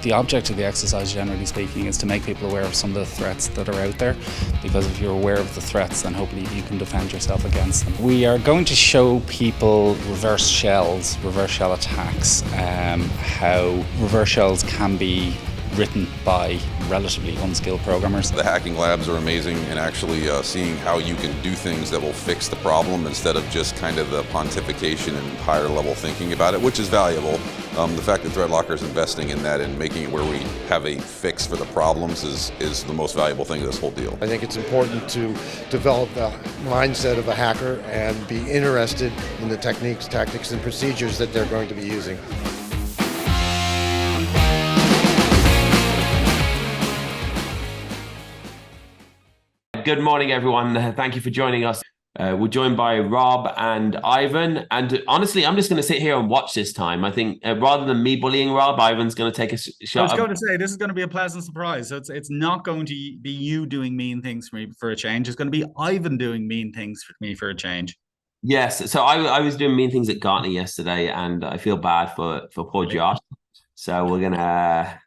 The object of the exercise, generally speaking, is to make people aware of some of the threats that are out there, because if you're aware of the threats, then hopefully you can defend yourself against them. We are going to show people reverse shell attacks, how reverse shells can be written by relatively unskilled programmers. The hacking labs are amazing, and actually seeing how you can do things that will fix the problem instead of just kind of the pontification and higher level thinking about it, which is valuable. The fact that ThreatLocker is investing in that and making it where we have a fix for the problems is the most valuable thing of this whole deal. I think it's important to develop the mindset of a hacker and be interested in the techniques, tactics, and procedures that they're going to be using. Good morning, everyone. Thank you for joining us. We're joined by Rob and Ivan. And honestly, I'm just going to sit here and watch this time. I think rather than me bullying Rob, Ivan's going to take a shot. I was going to say, this is going to be a pleasant surprise. So it's not going to be you doing mean things for me for a change. It's going to be Ivan doing mean things for me for a change. Yes. So I was doing mean things at Gartner yesterday, and I feel bad for poor Josh. So we're going to...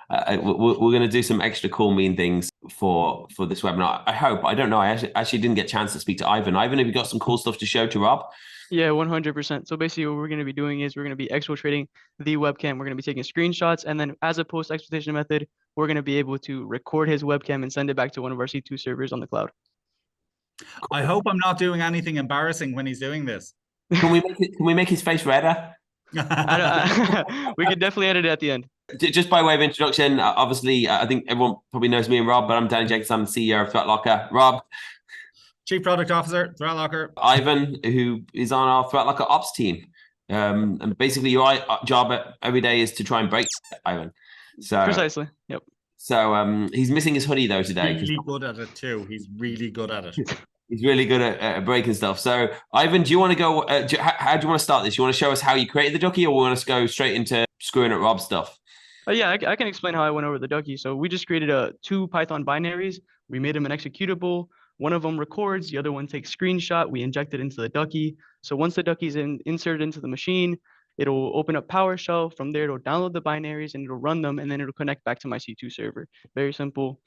we're going to do some extra cool mean things for this webinar. I hope. I don't know. I actually didn't get a chance to speak to Ivan. Ivan, have you got some cool stuff to show to Rob? Yeah, 100%. So basically what we're going to be doing is we're going to be exfiltrating the webcam. We're going to be taking screenshots, and then as a post-exfiltration method, we're going to be able to record his webcam and send it back to one of our C2 servers on the cloud. I hope I'm not doing anything embarrassing when he's doing this. Can we make his face redder? We could definitely edit it at the end. Just by way of introduction, obviously, I think everyone probably knows me and Rob, but I'm Danny Jenkins. I'm the CEO of ThreatLocker. Rob, Chief Product Officer, ThreatLocker. Ivan, who is on our ThreatLocker Ops team. And basically, your job every day is to try and break Ivan. So precisely. Yep. So he's missing his hoodie though today. He's really good at it too. He's really good at it. He's really good at breaking stuff. So, Ivan, do you want to go? How do you want to start this? You want to show us how you created the ducky, or we want to go straight into screwing at Rob's stuff? Yeah, I can explain how I went over the ducky. So we just created two Python binaries. We made them an executable. One of them records, the other one takes screenshot. We inject it into the ducky. So once the ducky is inserted into the machine, it'll open up PowerShell. From there, it'll download the binaries and it'll run them, and then it'll connect back to my C2 server. Very simple.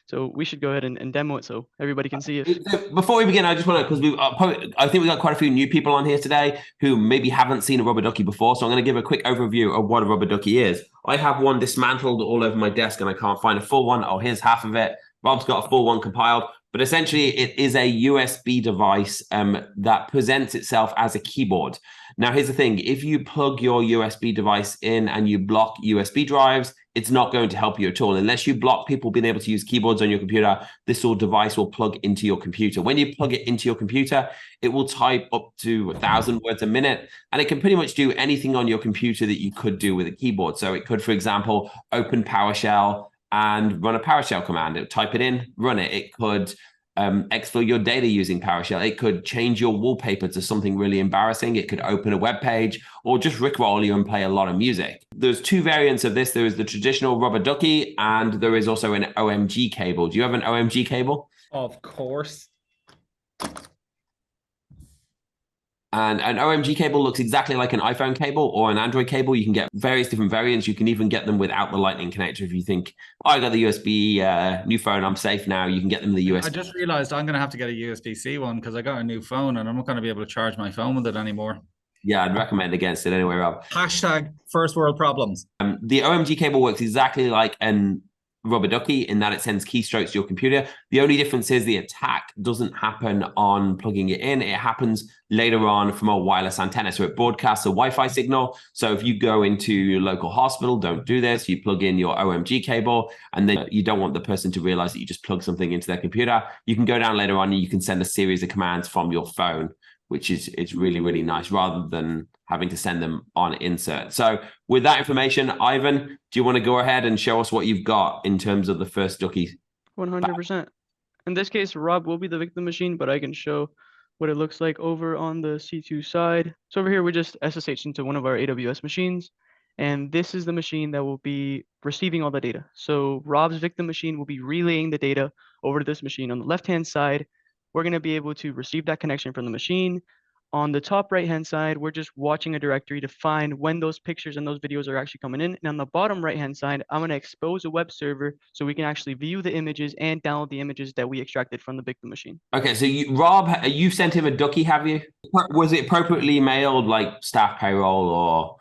So we should go ahead and demo it so everybody can see it. Before we begin, I just want to, because I think we've got quite a few new people on here today who maybe haven't seen a Rubber Ducky before. So I'm going to give a quick overview of what a Rubber Ducky is. I have one dismantled all over my desk and I can't find a full one. Oh, here's half of it. Rob's got a full one compiled. But essentially, it is a USB device that presents itself as a keyboard. Now, here's the thing. If you plug your USB device in and you block USB drives, it's not going to help you at all. Unless you block people being able to use keyboards on your computer, this sort of device will plug into your computer. When you plug it into your computer, it will type up to 1,000 words a minute, and it can pretty much do anything on your computer that you could do with a keyboard. So it could, for example, open PowerShell and run a PowerShell command. It would type it in, run it. It could exfil your data using PowerShell. It could change your wallpaper to something really embarrassing. It could open a web page or just rickroll you and play a lot of music. There's two variants of this. There is the traditional Rubber Ducky, and there is also an OMG cable. Do you have an OMG cable? Of course. And an OMG cable looks exactly like an iPhone cable or an Android cable. You can get various different variants. You can even get them without the Lightning connector. If you think, oh, I got the USB new phone, I'm safe now, you can get them the USB. I just realized I'm going to have to get a USB-C one because I got a new phone and I'm not going to be able to charge my phone with it anymore. Yeah, I'd recommend against it anyway, Rob. Hashtag first world problems. The OMG cable works exactly like an Rubber Ducky in that it sends keystrokes to your computer. The only difference is the attack doesn't happen on plugging it in. It happens later on from a wireless antenna. So it broadcasts a Wi-Fi signal. So if you go into your local hospital, don't do this. You plug in your OMG cable, and then you don't want the person to realize that you just plug something into their computer. You can go down later on and you can send a series of commands from your phone, which is really, really nice, rather than having to send them on insert. So with that information, Ivan, do you want to go ahead and show us what you've got in terms of the first ducky? 100%. In this case, Rob will be the victim machine, but I can show what it looks like over on the C2 side. So over here, we just SSH into one of our AWS machines, and this is the machine that will be receiving all the data. So Rob's victim machine will be relaying the data over to this machine. On the left-hand side, we're going to be able to receive that connection from the machine. On the top right-hand side, we're just watching a directory to find when those pictures and those videos are actually coming in. And on the bottom right-hand side, I'm going to expose a web server so we can actually view the images and download the images that we extracted from the victim machine. Okay, so Rob, you've sent him a ducky, have you? Was it appropriately mailed, like staff payroll or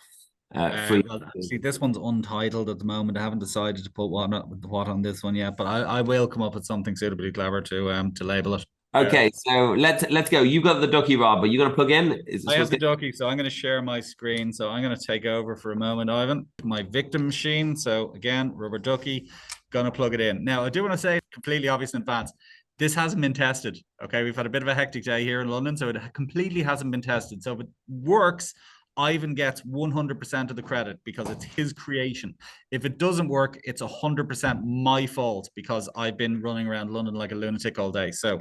free? Well, see, this one's untitled at the moment. I haven't decided to put what on this one yet, but I will come up with something suitably clever to label it. Okay, so let's go. You've got the ducky, Rob. Are you going to plug in? I have the ducky, so I'm going to share my screen. So I'm going to take over for a moment, Ivan. My victim machine. So again, Rubber Ducky, going to plug it in. Now, I do want to say, completely obvious in advance, this hasn't been tested. Okay, we've had a bit of a hectic day here in London, so it completely hasn't been tested. So if it works, Ivan gets 100% of the credit because it's his creation. If it doesn't work, it's 100% my fault because I've been running around London like a lunatic all day. So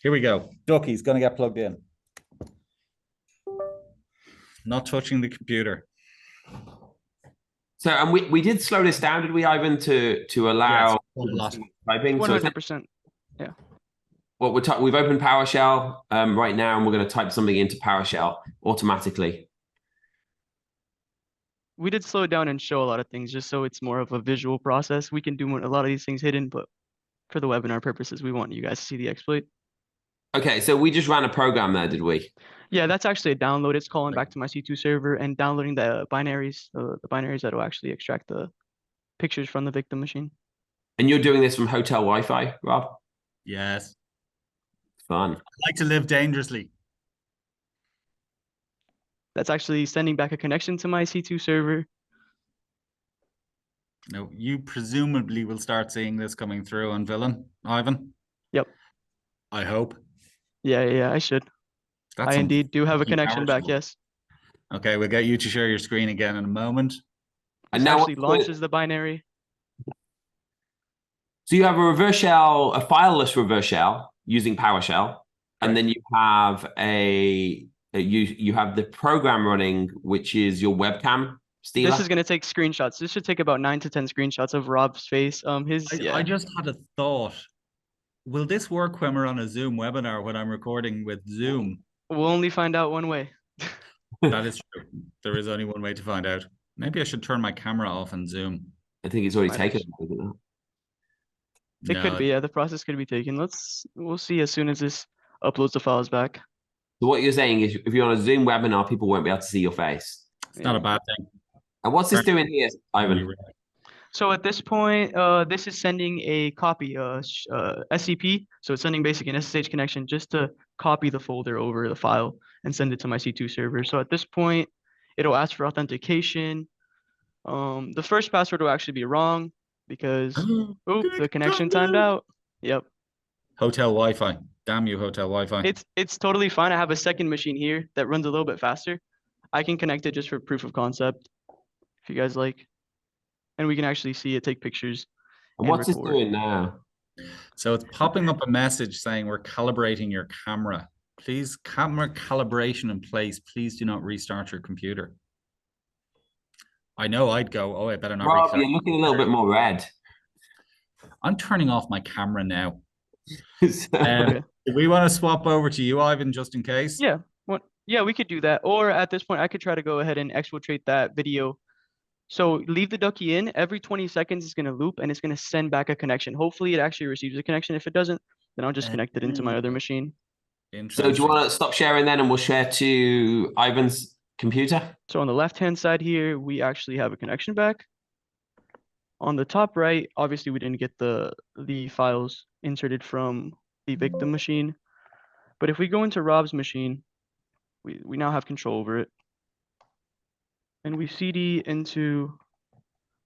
here we go. Ducky's going to get plugged in. Not touching the computer. So, and we did slow this down, did we, Ivan, to allow typing? 100%. Yeah. Well, we've opened PowerShell right now, and we're going to type something into PowerShell automatically. We did slow it down and show a lot of things just so it's more of a visual process. We can do a lot of these things hidden, but for the webinar purposes, we want you guys to see the exploit. Okay, so we just ran a program there, did we? Yeah, that's actually a download. It's calling back to my C2 server and downloading the binaries that will actually extract the pictures from the victim machine. And you're doing this from hotel Wi-Fi, Rob? Yes. Fun. I like to live dangerously. That's actually sending back a connection to my C2 server. Now, you presumably will start seeing this coming through on Villain, Ivan? Yep. I hope. Yeah, I should. I indeed do have a connection back, yes. Okay, we'll get you to share your screen again in a moment. And now actually launches the binary. So you have a reverse shell, a fileless reverse shell using PowerShell, and then you have you have the program running, which is your webcam stealer. This is going to take screenshots. This should take about 9 to 10 screenshots of Rob's face. I just had a thought. Will this work when we're on a Zoom webinar when I'm recording with Zoom? We'll only find out one way. That is true. There is only one way to find out. Maybe I should turn my camera off in Zoom. I think it's already taken. It could be, yeah. The process could be taken. We'll see as soon as this uploads the files back. So what you're saying is, if you're on a Zoom webinar, people won't be able to see your face. It's not a bad thing. And what's this doing here, Ivan? So at this point, this is sending a copy, SCP. So it's sending basically an SSH connection just to copy the folder over the file and send it to my C2 server. So at this point, it'll ask for authentication. The first password will actually be wrong because the connection timed out. Yep. Hotel Wi-Fi. Damn you, hotel Wi-Fi. It's totally fine. I have a second machine here that runs a little bit faster. I can connect it just for proof of concept, if you guys like. And we can actually see it take pictures. And what's it doing now? So it's popping up a message saying we're calibrating your camera. Please, camera calibration in place. Please do not restart your computer. I know I'd go, oh, I better not. Rob, you're looking a little bit more red. I'm turning off my camera now. Do we want to swap over to you, Ivan, just in case? Yeah. Yeah, we could do that. Or at this point, I could try to go ahead and exfiltrate that video. So leave the ducky in. Every 20 seconds, it's going to loop and it's going to send back a connection. Hopefully, it actually receives a connection. If it doesn't, then I'll just connect it into my other machine. So do you want to stop sharing then and we'll share to Ivan's computer? So on the left-hand side here, we actually have a connection back. On the top right, obviously, we didn't get the files inserted from the victim machine. But if we go into Rob's machine, we now have control over it. And we cd into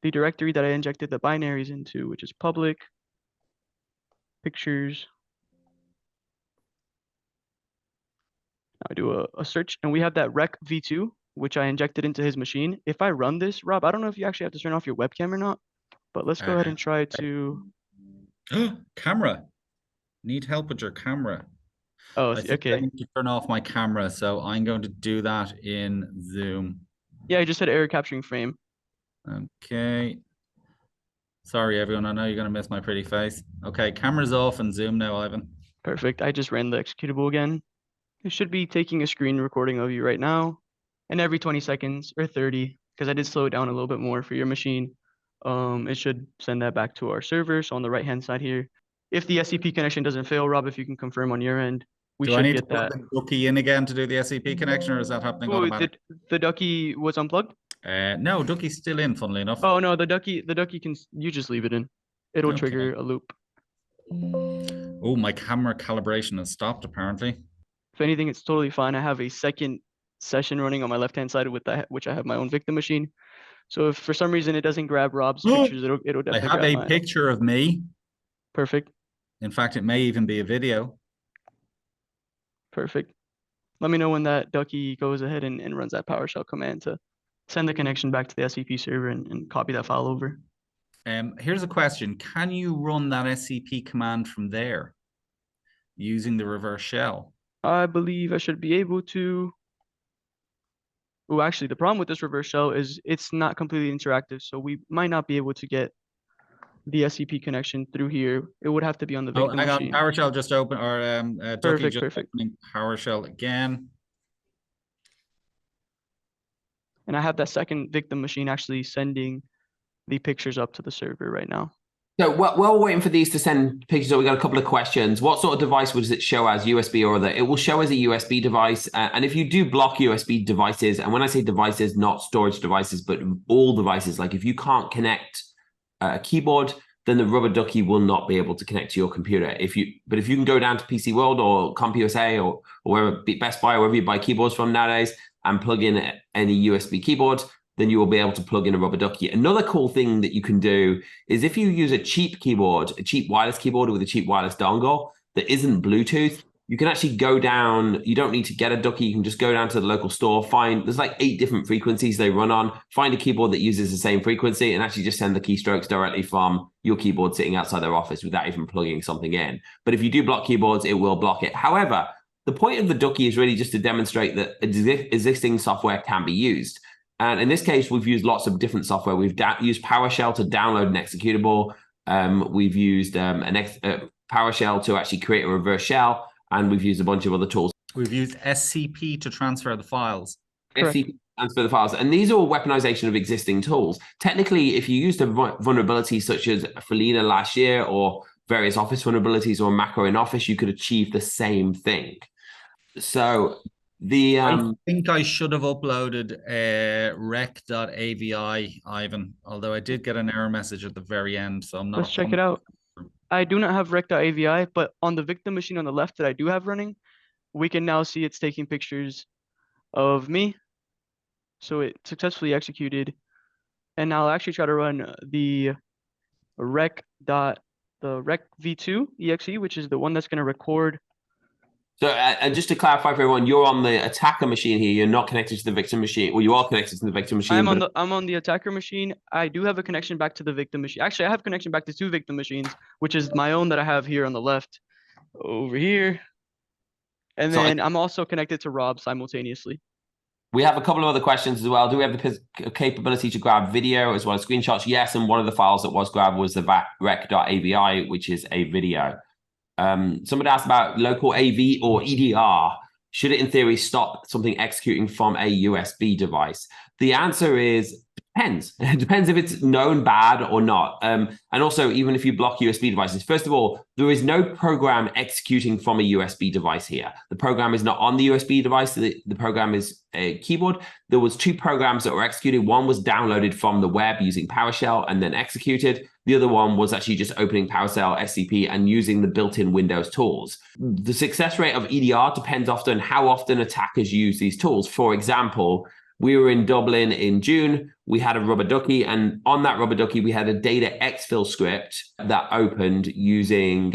the directory that I injected the binaries into, which is public, pictures. Now I do a search, and we have that rec v2, which I injected into his machine. If I run this, Rob, I don't know if you actually have to turn off your webcam or not, but let's go ahead and try to... Camera. Need help with your camera. Oh, okay. I need to turn off my camera, so I'm going to do that in Zoom. Yeah, I just had error capturing frame. Okay. Sorry, everyone. I know you're going to miss my pretty face. Okay, camera's off and Zoom now, Ivan. Perfect. I just ran the executable again. It should be taking a screen recording of you right now, and every 20 seconds or 30, because I did slow it down a little bit more for your machine, it should send that back to our server. So on the right-hand side here, if the SCP connection doesn't fail, Rob, if you can confirm on your end, we Do I should need to get plug that. the Ducky in again to do the SCP connection, or is that happening Oh, automatically? the Ducky was unplugged? No, Ducky's still in, funnily enough. Oh no, the Ducky can, you just leave it in. It'll Okay. trigger a loop. Oh, my camera calibration has stopped apparently. If anything, it's totally fine. I have a second session running on my left-hand side with that, which I have my own victim machine. So if for some reason it doesn't grab Rob's pictures, it'll I definitely have grab a mine. picture of me. Perfect. In fact, it may even be a video. Perfect. Let me know when that Ducky goes ahead and runs that PowerShell command to send the connection back to the SCP server and copy that file over. Here's a question. Can you run that SCP command from there using the reverse shell? I believe I should be able to. Oh, actually, the problem with this reverse shell is it's not completely interactive, so we might not be able to get the SCP connection through here. It would have to be on the victim I got machine. PowerShell just open, or Ducky just Perfect. opening PowerShell again. And I have that second victim machine actually sending the pictures up to the server right now. So while we're waiting for these to send pictures, we got a couple of questions. What sort of device does it show as, USB or other? It will show as a USB device. And if you do block USB devices, and when I say devices, not storage devices, but all devices, like if you can't connect a keyboard, then the Rubber Ducky will not be able to connect to your computer. But if you can go down to PC World or CompUSA or wherever, Best Buy, or wherever you buy keyboards from nowadays, and plug in any USB keyboard, then you will be able to plug in a Rubber Ducky. Another cool thing that you can do is if you use a cheap keyboard, a cheap wireless keyboard with a cheap wireless dongle that isn't Bluetooth, you can actually go down. You don't need to get a Ducky. You can just go down to the local store, there's like 8 different frequencies they run on, find a keyboard that uses the same frequency, and actually just send the keystrokes directly from your keyboard sitting outside their office without even plugging something in. But if you do block keyboards, it will block it. However, the point of the Ducky is really just to demonstrate that existing software can be used. And in this case, we've used lots of different software. We've used PowerShell to download an executable. We've used PowerShell to actually create a reverse shell. And we've used a bunch of other tools. We've used SCP to transfer the files. SCP transfer the files. And these are all weaponization of existing tools. Technically, if you used a vulnerability such as Felina last year or various Office vulnerabilities or macro in Office, you could achieve the same thing. So I think I should have uploaded rec.avi, Ivan, although I did get an error message at the very end, so I'm not. Let's check it out. I do not have rec.avi, but on the victim machine on the left that I do have running, we can now see it's taking pictures of me. So it successfully executed. And now I'll actually try to run the rec.v2 exe, which is the one that's going to record. So, and just to clarify for everyone, you're on the attacker machine here. You're not connected to the victim machine. Well, you are connected to the victim machine. I'm on the attacker machine. I do have a connection back to the victim machine. Actually, I have connection back to 2 victim machines, which is my own that I have here on the left, over here. And then I'm also connected to Rob simultaneously. We have a couple of other questions as well. Do we have the capability to grab video as well as screenshots? Yes, and one of the files that was grabbed was the rec.avi, which is a video. Somebody asked about local AV or EDR. Should it, in theory, stop something executing from a USB device? The answer is depends. It depends if it's known bad or not. And also, even if you block USB devices, first of all, there is no program executing from a USB device here. The program is not on the USB device. The program is a keyboard. There was 2 programs that were executed. One was downloaded from the web using PowerShell and then executed. The other one was actually just opening PowerShell SCP and using the built-in Windows tools. The success rate of EDR depends often how often attackers use these tools. For example, we were in Dublin in June. We had a Rubber Ducky, and on that Rubber Ducky, we had a data exfil script that opened using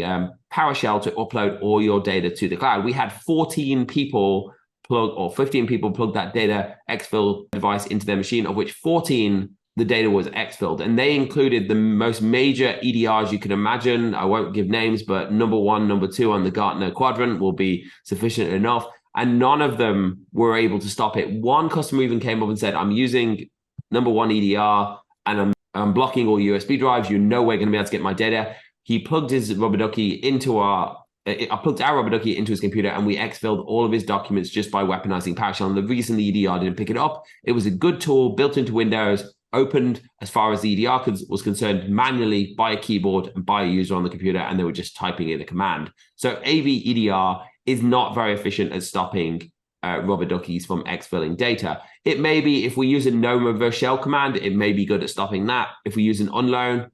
PowerShell to upload all your data to the cloud. We had 14 people or 15 people plug that data exfil device into their machine, of which 14 the data was exfilled, and they included the most major EDRs you can imagine. I won't give names, but number 1, number 2 on the Gartner quadrant will be sufficient enough. And none of them were able to stop it. One customer even came up and said, I'm using number 1 EDR and I'm blocking all USB drives. You're no way going to be able to get my data. He plugged his Rubber Ducky into our I plugged our Rubber Ducky into his computer and we exfilled all of his documents just by weaponizing PowerShell. And the reason the EDR didn't pick it up, it was a good tool built into Windows, opened as far as the EDR was concerned manually by a keyboard and by a user on the computer, and they were just typing in a command. So AV EDR is not very efficient at stopping Rubber Duckies from exfilling data. It may be, if we use a no reverse shell command, it may be good at stopping that. If we use an unknown,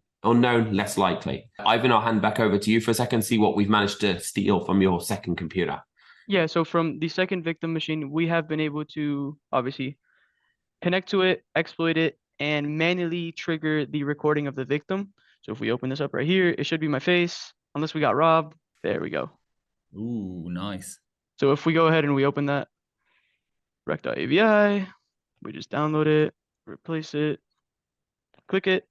less likely. Ivan, I'll hand back over to you for a second, see what we've managed to steal from your second computer. Yeah, so from the second victim machine, we have been able to obviously connect to it, exploit it, and manually trigger the recording of the victim. So if we open this up right here, it should be my face, unless we got robbed. There we go. Ooh, nice. So if we go ahead and we open that rec.avi, we just download it, replace it, click it.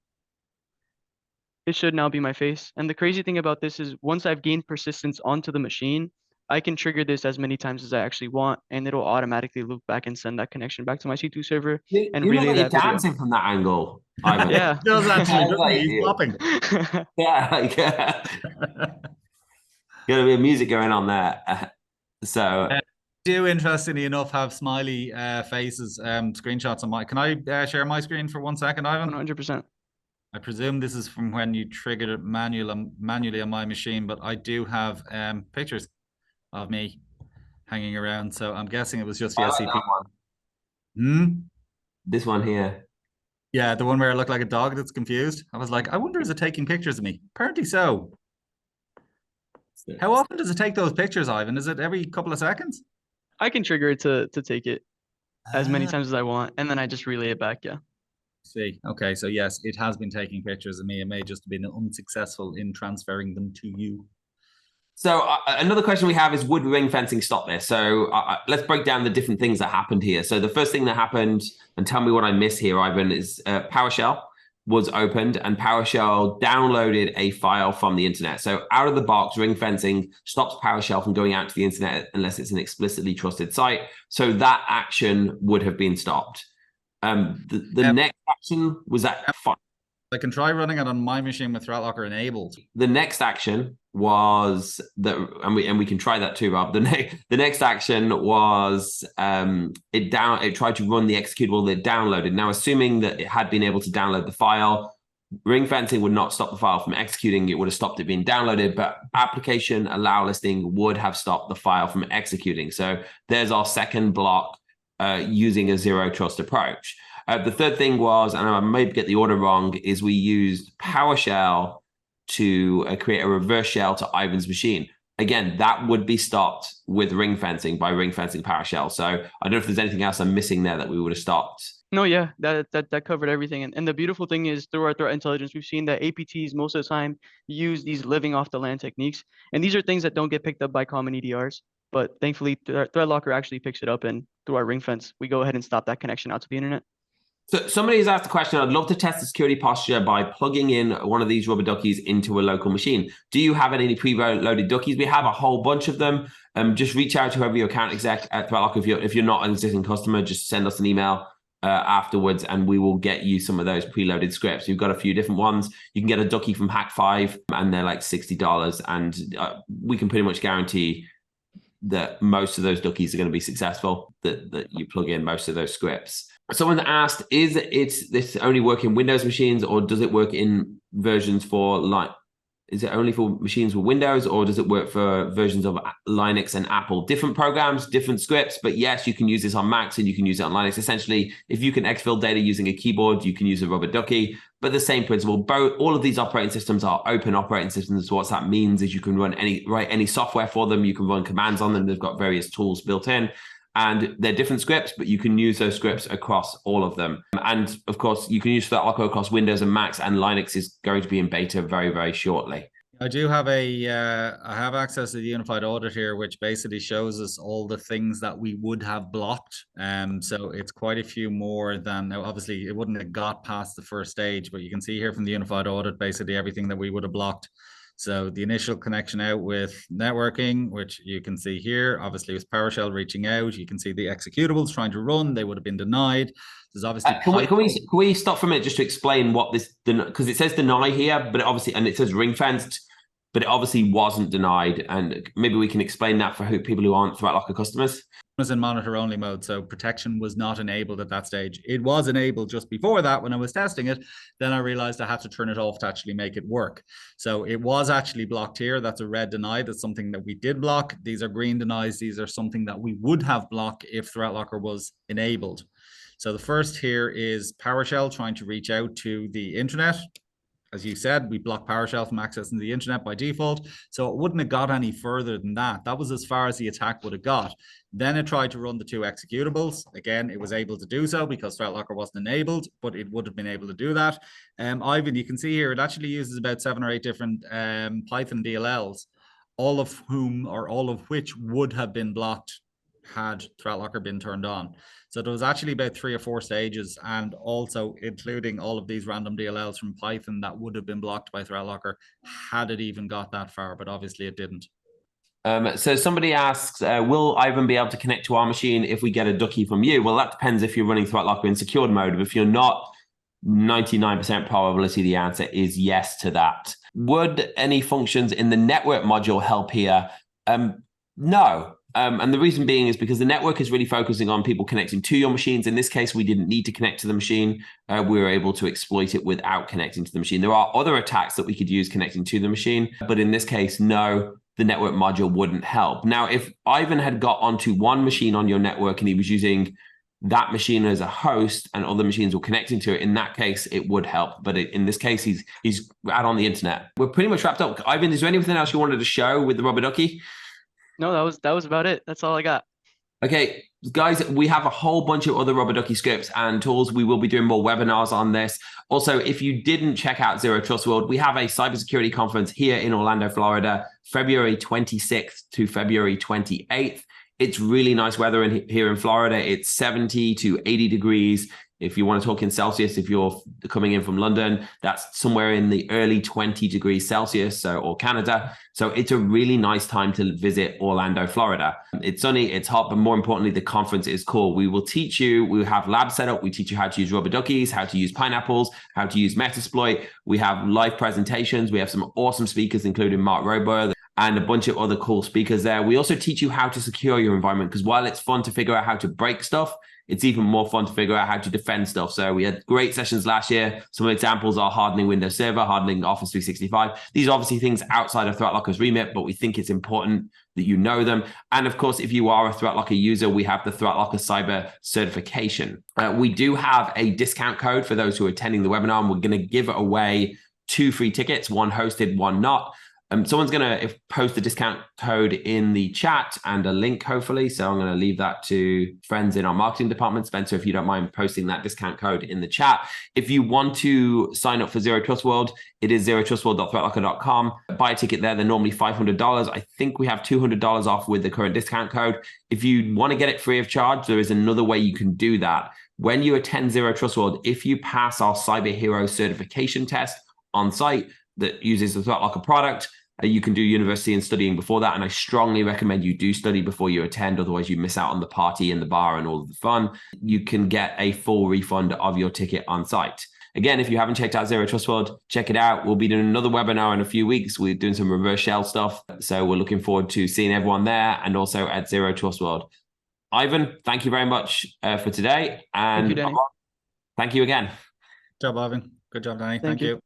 It should now be my face. And the crazy thing about this is once I've gained persistence onto the machine, I can trigger this as many times as I actually want, and it'll automatically loop back and send that connection back to my C2 server and you relay look like that you're dancing from that angle, Ivan. Yeah. It does actually. Like He's you. popping. Yeah, like, gonna be music going on there. So Do interestingly enough have smiley faces screenshots on my. Can I share my screen for 1 second, Ivan? 100%. I presume this is from when you triggered it manually on my machine, but I do have pictures of me hanging around, so I'm guessing it was just the I like SCP. that one. Hmm? This one here. Yeah, the one where I look like a dog that's confused. I was like, I wonder, is it taking pictures of me? Apparently so. How often does it take those pictures, Ivan? Is it every couple of seconds? I can trigger it to take it as many times as I want, and then I just relay it back. Yeah. See, okay, so yes, it has been taking pictures of me. It may just have been unsuccessful in transferring them to you. So another question we have is, would ring fencing stop this? So let's break down the different things that happened here. So the first thing that happened, and tell me what I miss here, Ivan, is PowerShell was opened and PowerShell downloaded a file from the internet. So out of the box, ring fencing stops PowerShell from going out to the internet unless it's an explicitly trusted site. So that action would have been stopped. The next action was that I can try running it on my machine with ThreatLocker enabled. the next action was that, and we can try that too, Rob. The next action was it tried to run the executable that it downloaded. Now, assuming that it had been able to download the file, ring fencing would not stop the file from executing. It would have stopped it being downloaded, but application allow listing would have stopped the file from executing. So there's our second block using a zero trust approach. The third thing was, and I may get the order wrong, is we used PowerShell to create a reverse shell to Ivan's machine. Again, that would be stopped with ring fencing by ring fencing PowerShell. So I don't know if there's anything else I'm missing there that we would have stopped. No, yeah, that covered everything. And the beautiful thing is, through our threat intelligence, we've seen that APTs most of the time use these living off the land techniques. And these are things that don't get picked up by common EDRs. But thankfully, ThreatLocker actually picks it up, and through our ring fence, we go ahead and stop that connection out to the internet. So somebody has asked the question, I'd love to test the security posture by plugging in one of these Rubber Duckies into a local machine. Do you have any pre-loaded duckies? We have a whole bunch of them. Just reach out to whoever your account exec at ThreatLocker. If you're not an existing customer, just send us an email afterwards and we will get you some of those preloaded scripts. We've got a few different ones. You can get a ducky from Hack5 and they're like $60, and we can pretty much guarantee that most of those duckies are going to be successful, that you plug in most of those scripts. Someone asked, is this only work in Windows machines, or does it work in versions for is it only for machines with Windows, or does it work for versions of Linux and Apple? Different programs, different scripts, but yes, you can use this on Macs and you can use it on Linux. Essentially, if you can exfil data using a keyboard, you can use a Rubber Ducky, but the same principle. All of these operating systems are open operating systems. So what that means is you can write any software for them, you can run commands on them. They've got various tools built in. And they're different scripts, but you can use those scripts across all of them. And of course, you can use ThreatLocker across Windows and Macs, and Linux is going to be in beta very, very shortly. I do have I have access to the unified audit here, which basically shows us all the things that we would have blocked. So it's quite a few more than, now obviously it wouldn't have got past the first stage, but you can see here from the unified audit, basically everything that we would have blocked. So the initial connection out with networking, which you can see here, obviously was PowerShell reaching out. You can see the executables trying to run, they would have been denied. There's obviously can we stop for a minute just to explain what this, because it says deny here, but obviously, and it says ring fenced, but it obviously wasn't denied. And maybe we can explain that for people who aren't ThreatLocker customers. Was in monitor only mode, so protection was not enabled at that stage. It was enabled just before that when I was testing it. Then I realized I had to turn it off to actually make it work. So it was actually blocked here. That's a red deny. That's something that we did block. These are green denies. These are something that we would have blocked if ThreatLocker was enabled. So the first here is PowerShell trying to reach out to the internet. As you said, we block PowerShell from accessing the internet by default. So it wouldn't have got any further than that. That was as far as the attack would have got. Then it tried to run the 2 executables. Again, it was able to do so because ThreatLocker wasn't enabled, but it would have been able to do that. Ivan, you can see here, it actually uses about 7 or 8 different Python DLLs, all of which would have been blocked had ThreatLocker been turned on. So there was actually about 3 or 4 stages, and also including all of these random DLLs from Python that would have been blocked by ThreatLocker had it even got that far, but obviously it didn't. So somebody asks, will Ivan be able to connect to our machine if we get a ducky from you? Well, that depends if you're running ThreatLocker in secured mode. But if you're not, 99% probability the answer is yes to that. Would any functions in the network module help here? No. And the reason being is because the network is really focusing on people connecting to your machines. In this case, we didn't need to connect to the machine. We were able to exploit it without connecting to the machine. There are other attacks that we could use connecting to the machine, but in this case, no, the network module wouldn't help. Now, if Ivan had got onto one machine on your network and he was using that machine as a host and other machines were connecting to it, in that case, it would help. But in this case, he's out on the internet. We're pretty much wrapped up. Ivan, is there anything else you wanted to show with the Rubber Ducky? No, that was about it. That's all I got. Okay, guys, we have a whole bunch of other Rubber Ducky scripts and tools. We will be doing more webinars on this. Also, if you didn't check out Zero Trust World, we have a cybersecurity conference here in Orlando, Florida, February 26th to February 28th. It's really nice weather here in Florida. It's 70 to 80 degrees. If you want to talk in Celsius, if you're coming in from London, that's somewhere in the early 20 degrees Celsius, or Canada. So it's a really nice time to visit Orlando, Florida. It's sunny, it's hot, but more importantly, the conference is cool. We will teach you, we have labs set up. We teach you how to use rubber duckies, how to use pineapples, how to use Metasploit. We have live presentations. We have some awesome speakers, including Mark Rober and a bunch of other cool speakers there. We also teach you how to secure your environment, because while it's fun to figure out how to break stuff, it's even more fun to figure out how to defend stuff. So we had great sessions last year. Some examples are hardening Windows Server, hardening Office 365. These are obviously things outside of ThreatLocker's remit, but we think it's important that you know them. And of course, if you are a ThreatLocker user, we have the ThreatLocker Cyber Certification. We do have a discount code for those who are attending the webinar, and we're going to give away 2 free tickets, one hosted, one not. Someone's going to post the discount code in the chat and a link, hopefully. So I'm going to leave that to friends in our marketing department. Spencer, if you don't mind posting that discount code in the chat. If you want to sign up for Zero Trust World, it is zerotrustworld.threatlocker.com. Buy a ticket there. They're normally $500. I think we have $200 off with the current discount code. If you want to get it free of charge, there is another way you can do that. When you attend Zero Trust World, if you pass our Cyber Hero certification test on site that uses the ThreatLocker product, you can do university and studying before that. And I strongly recommend you do study before you attend. Otherwise, you miss out on the party and the bar and all of the fun. You can get a full refund of your ticket on site. Again, if you haven't checked out Zero Trust World, check it out. We'll be doing another webinar in a few weeks. We're doing some reverse shell stuff. So we're looking forward to seeing everyone there and also at Zero Trust World. Ivan, thank you very much for today. And Thank you, Danny. Thank you again. Good job, Ivan. Good job, Danny. Thank you.